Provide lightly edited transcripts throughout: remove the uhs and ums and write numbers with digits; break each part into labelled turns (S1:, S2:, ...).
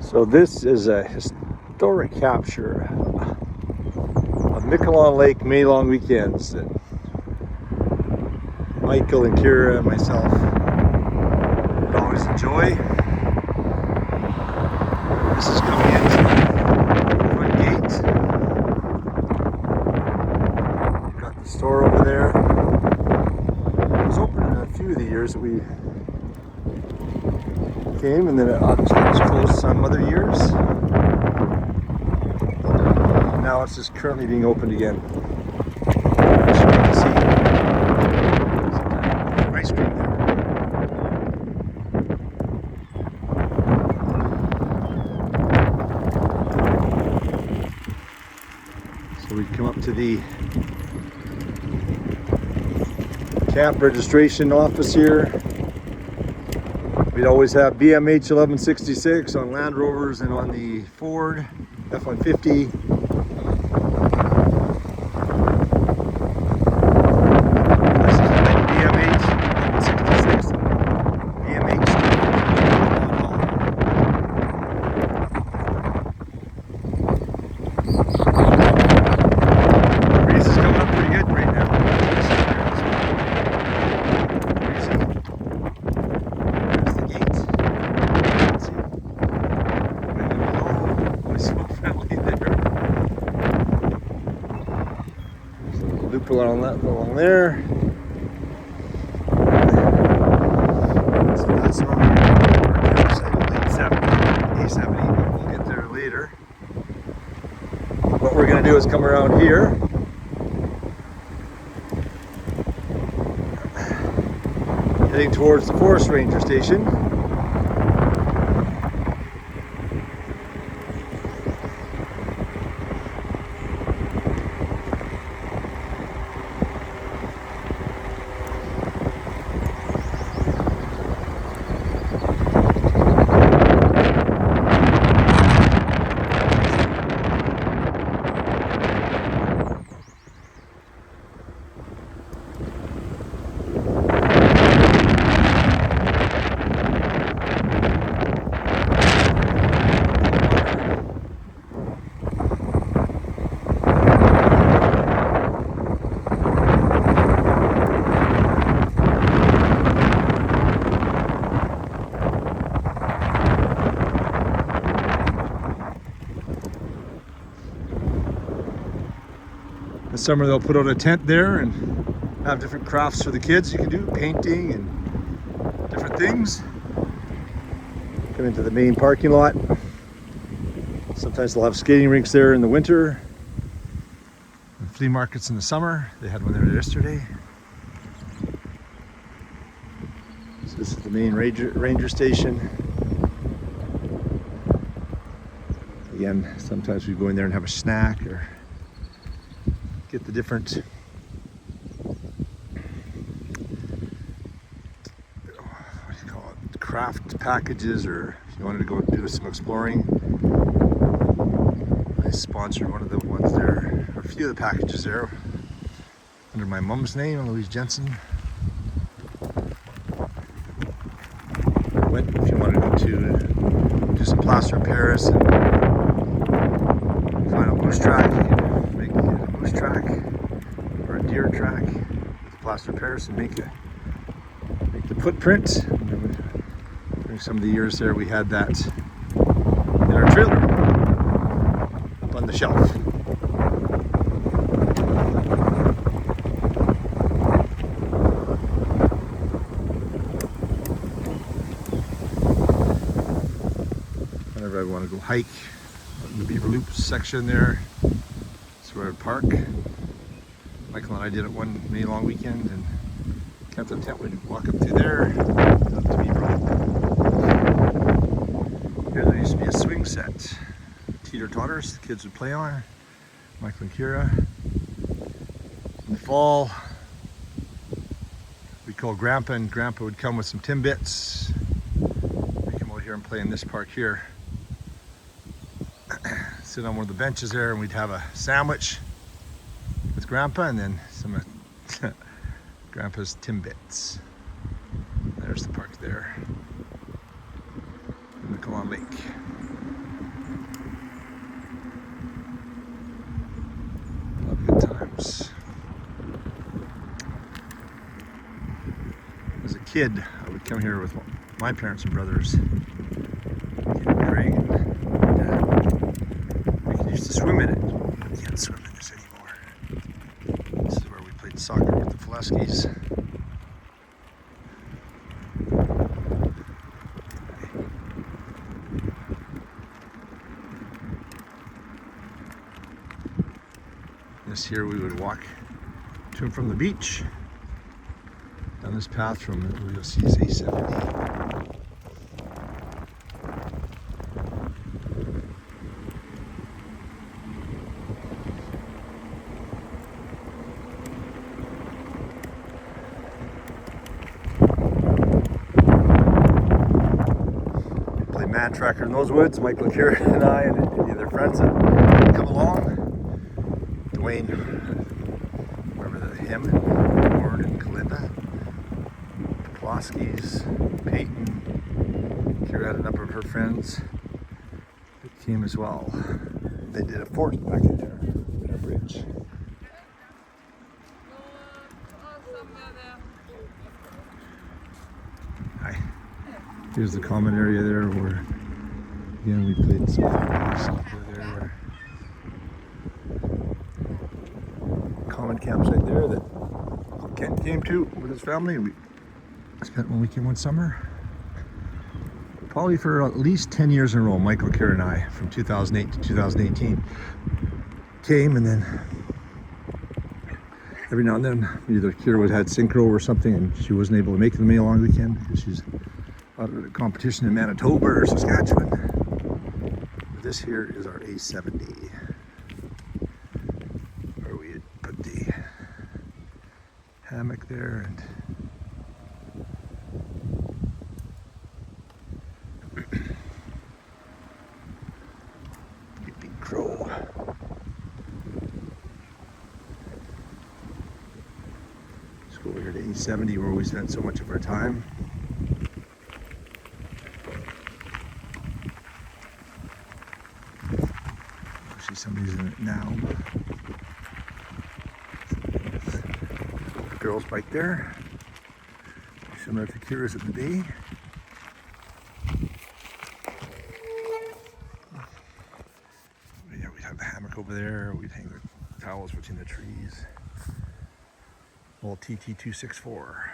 S1: So this is a historic capture of Miquleon Lake May long weekends that Michael and Kira and myself would always enjoy. This is coming into the front gate. You've got the store over there. It was open in a few of the years that we came, and then it was closed some other years. Now it's just currently being opened again. As you can see, some ice cream there. So we come up to the camp registration office here. We'd always have BMH 1166 on Land Rovers and on the Ford F-150. This is the BMH 1166. BMH. The breeze is coming up pretty good right now. Loop along that, along there. So that's on A70. We'll get there later. What we're going to do is come around here. Heading towards the Forest Ranger Station. This summer they'll put out a tent there and have different crafts for the kids you can do, painting and different things. Come into the main parking lot. Sometimes they'll have skating rinks there in the winter. And flea markets in the summer. They had one there yesterday. So this is the main ranger station. Again, sometimes we go in there and have a snack or get the different craft packages, or if you wanted to go do some exploring. I sponsored one of the ones there, or a few of the packages there, under my mom's name, Louise Jensen. Went if you wanted to go to do some plaster of Paris and find a moose track. You can make a moose track or a deer track with plaster of Paris and make the footprint. During some of the years there, we had that in our trailer up on the shelf. Whenever I want to go hike, in the Beaver Loop section there, that's where I would park. Michael and I did it one May long weekend and kept the tent. We'd walk up through there, up to Beaver Loop. Here there used to be a swing set, teeter-totters the kids would play on, Michael and Kira. In the fall, we'd call Grandpa, and Grandpa would come with some Timbits. We'd come out here and play in this park here. Sit on one of the benches there and we'd have a sandwich with Grandpa and then some of Grandpa's Timbits. There's the park there. Miquleon Lake. kid, I would come here with my parents and brothers. Craig and Dad. We used to swim in it. We can't swim in this anymore. This is where we played soccer with the Fleskies. This here we would walk to and from the beach. Down this path from what you'll see is A70. We play man tracker in those woods. Michael, Kira, and I, and any of their friends that come along. Dwayne, remember him, Warren and Kalinda, Ploskis, Peyton, Kira had a number of her friends that came as well. They did a fort back in there, in a bridge. Hi. Here's the common area there where, again, we played some soccer there. Common campsite there that Kent came to with his family. We spent one weekend one summer. Probably for at least 10 years in a row, Michael, Kira, and I, from 2008 to 2018, came, and then every now and then, either Kira had synchro or something, and she wasn't able to make the May long weekend because she's out at a competition in Manitoba or Saskatchewan. But this here is our A70. Hammock there, and big crow. Let's go over here to A70 where we spent so much of our time. I see somebody's in it now. Girls bike there, similar to Kira's at the day. Yeah, we'd have the hammock over there, we'd hang the towels between the trees. Old TT264.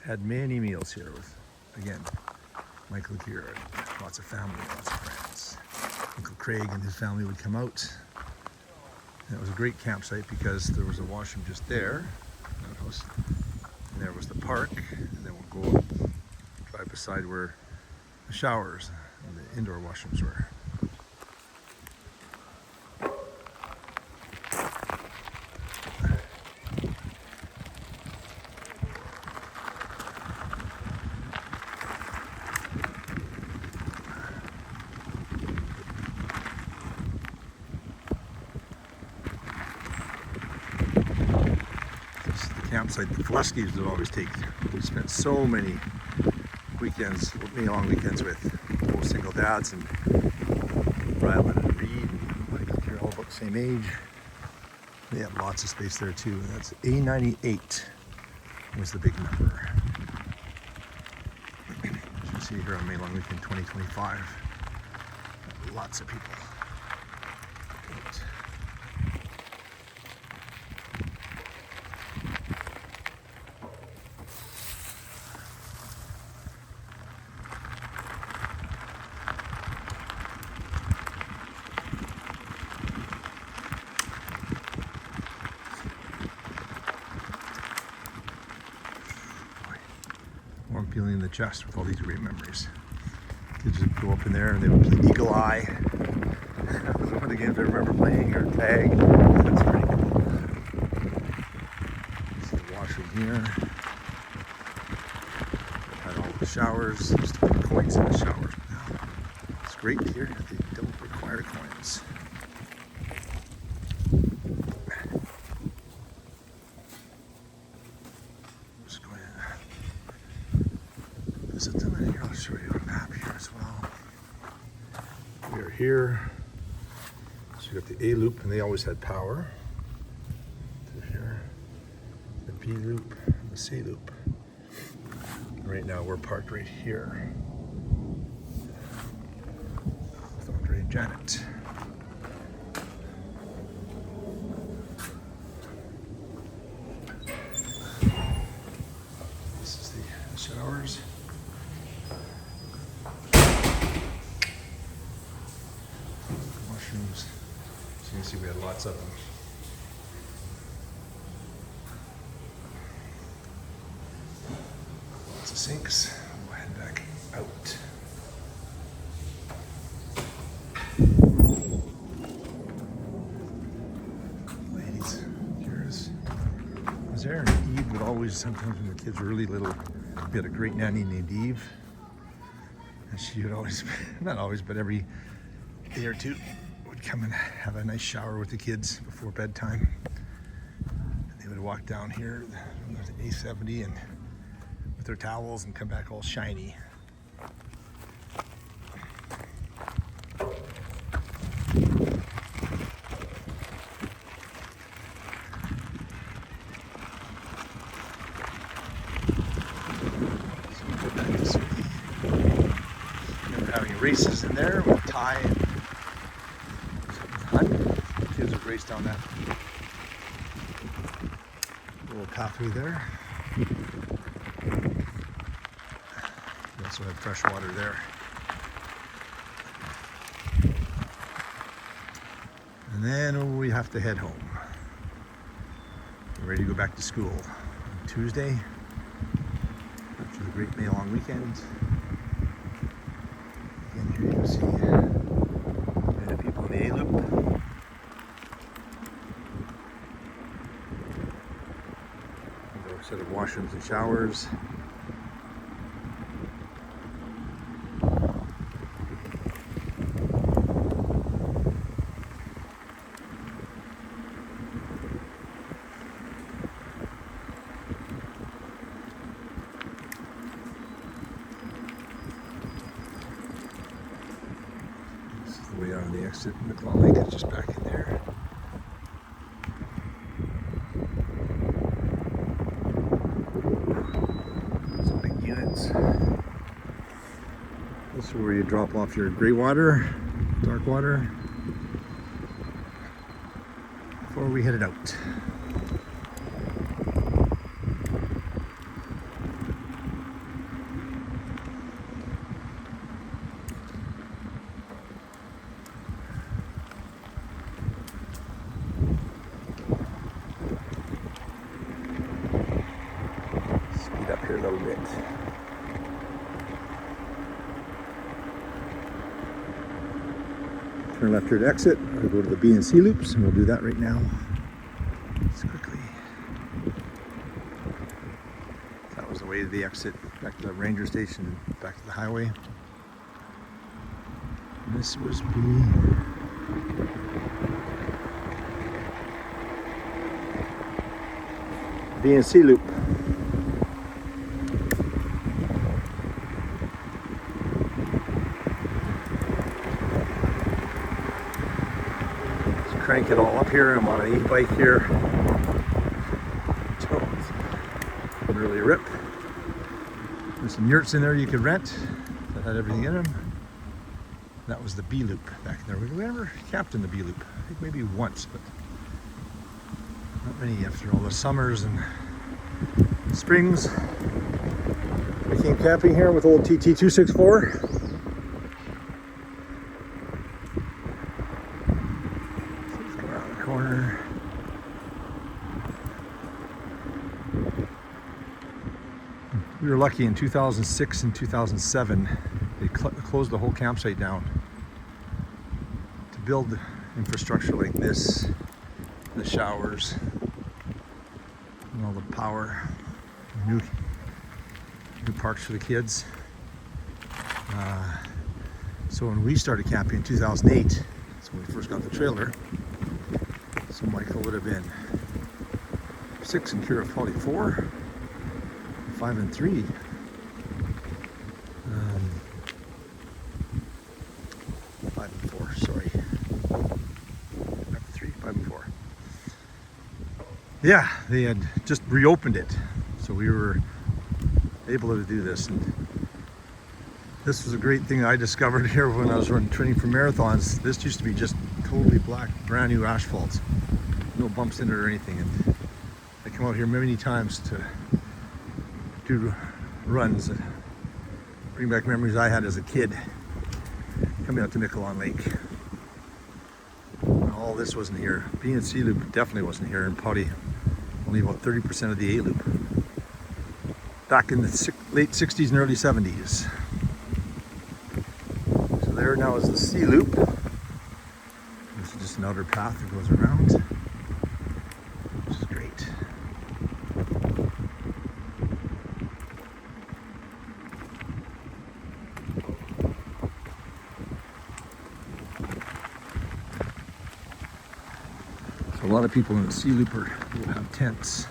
S1: Had many meals here with, again, Michael and Kira, lots of family, lots of friends. Uncle Craig and his family would come out. And it was a great campsite because there was a washroom just there. And there was the park, and then we'll go drive beside where the showers and the indoor washrooms were. Campsite the Fleskies would always take. We spent so many weekends, many long weekends with both single dads, and Rylan and Reed and Michael, they're all about the same age. They have lots of space there too. And that's A98 was the big number. As you can see here on May long weekend 2025, lots of people. Warm feeling in the chest with all these great memories. Kids would go up in there and they would play Eagle Eye. Those are one of the games I remember playing, or tag. That's pretty cool. This is the washroom here. Had all the showers. Used to put coins in the showers. Now it's great here. They don't require coins. Visit them, and here I'll show you a map here as well. We are here. So you got the A loop, and they always had power. Through here, the B loop, and the C loop. Right now we're parked right here with Andre and Janet. This is the showers. Mushrooms. So you can see we had lots of them. Lots of sinks. We'll head back out. Ladies, here's there. And Eve would always, sometimes when the kids were really little, we had a great nanny named Eve. And she would always, not always, but every day or two, would come and have a nice shower with the kids before bedtime. And they would walk down here, the A70, and with their towels and come back all shiny. Having races in there with Ty and Hunt. The kids have raced down that little pathway there. We also have fresh water there. And then we have to head home. We're ready to go back to school on Tuesday after the great May long weekend. And here you can see the people in the A-loop. A set of washrooms and showers. Way out of the exit. Miquleon Lake is just back in there. Some big units. This is where you drop off your gray water, dark water, before we headed out. Speed up here a little bit. Turn left here to exit, or go to the B and C loops, and we'll do that right now. Just quickly. That was the way to the exit, back to the ranger station, back to the highway. And this was B and C loop. Crank it all up here. I'm on an e-bike here. So, couldn't really rip. There's some yurts in there you could rent that had everything in them. That was the B loop back there. We never camped in the B loop. I think maybe once, but not many after all the summers and springs. We came camping here with old TT264. Corner. We were lucky in 2006 and 2007 they closed the whole campsite down to build infrastructure like this, the showers and all the power, new parks for the kids. So when we started camping in 2008, so when we first got the trailer, so Michael would have been 6 and Kira probably 4, 5 and 3. 5 and 4, sorry. 5 and 3, 5 and 4. Yeah, they had just reopened it. So they able to do this. And this was a great thing I discovered here when I was training for marathons. This used to be just totally black, brand new asphalt, no bumps in it or anything. And I come out here many times to do runs that bring back memories I had as a kid coming out to Miquleon Lake. And all this wasn't here. B and C loop definitely wasn't here, and probably only about 30% of the A loop back in the late 60s and early 70s. So there now is the C loop. This is just an outer path that goes around, which is great. So a lot of people in the C loop will have tents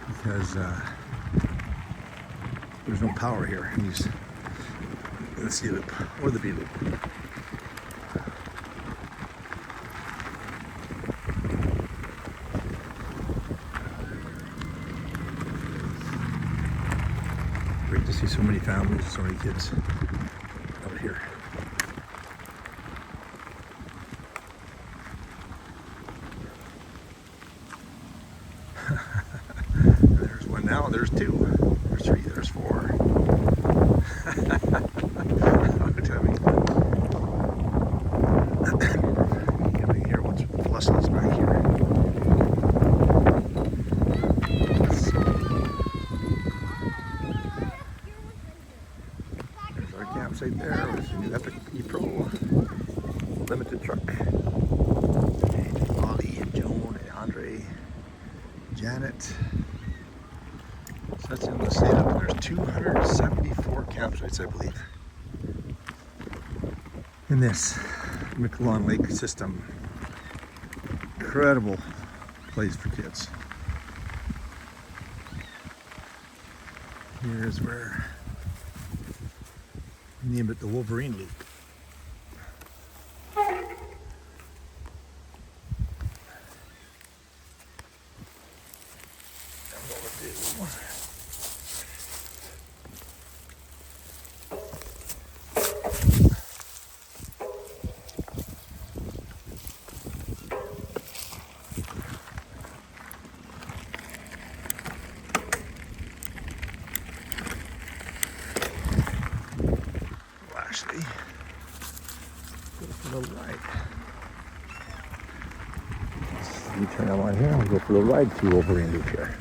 S1: because there's no power here in the C loop or the B loop. Great to see so many families, so many kids out here. There's one now, there's two, there's three, there's four. Coming here once with the Fluslies back here. There's our campsite there with the new Epic E-Pro limited truck. And Ollie and Joan and Andre, Janet. So that's in the state up. There's 274 campsites, I believe, in this Miquleon Lake system. Incredible place for kids. Here's where we name it the Wolverine Loop. Actually, go for the ride. Let me turn that on here and we'll go for the ride through Wolverine Loop here.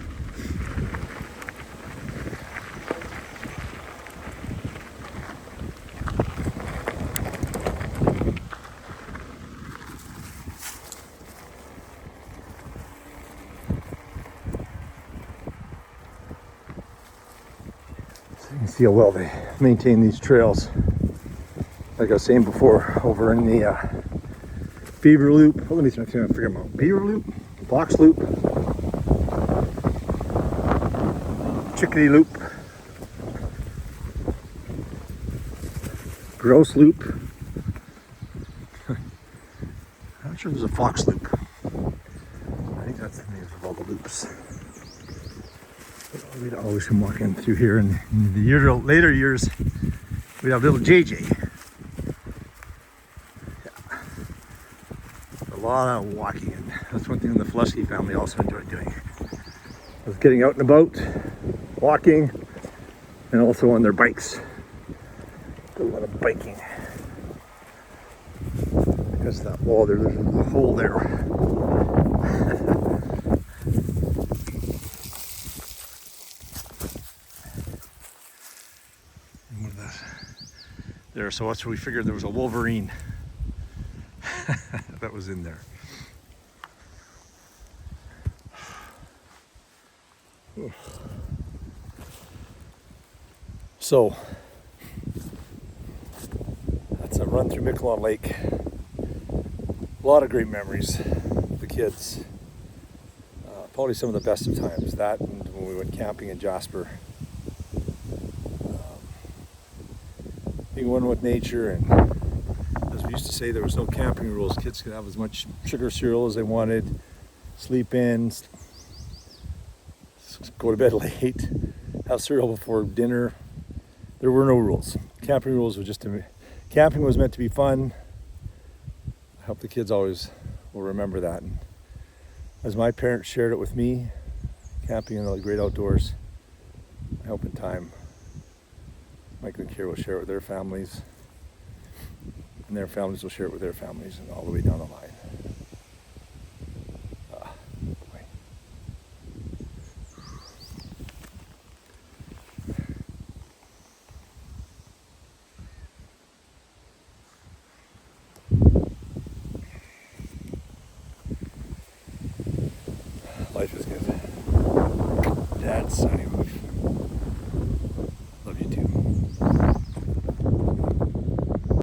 S1: So you can see how well they maintain these trails. Like I was saying before, over in the Beaver Loop, let me figure them out. Beaver Loop, Box Loop, Chickadee Loop, Gross Loop. I'm not sure there's a Fox Loop. I think that's the names of all the loops. But we'd always come walking through here, and in the later years, we'd have little JJ. A lot of walking, and that's one thing the Flusky family also enjoyed doing. Was getting out and about, walking, and also on their bikes. A lot of biking. Because that wall there's a hole there. And what is that? There, so that's where we figured there was a Wolverine that was in there. So that's a run through Miquleon Lake. A lot of great memories with the kids. Probably some of the best of times. That and when we went camping in Jasper. Being one with nature, and as we used to say, there was no camping rules. Kids could have as much sugar cereal as they wanted, sleep in, go to bed late, have cereal before dinner. There were no rules. Camping rules were camping was meant to be fun. I hope the kids always will remember that. And as my parents shared it with me, camping in the great outdoors, I hope in time Mike and Kira will share it with their families, and their families will share it with their families, and all the way down the line.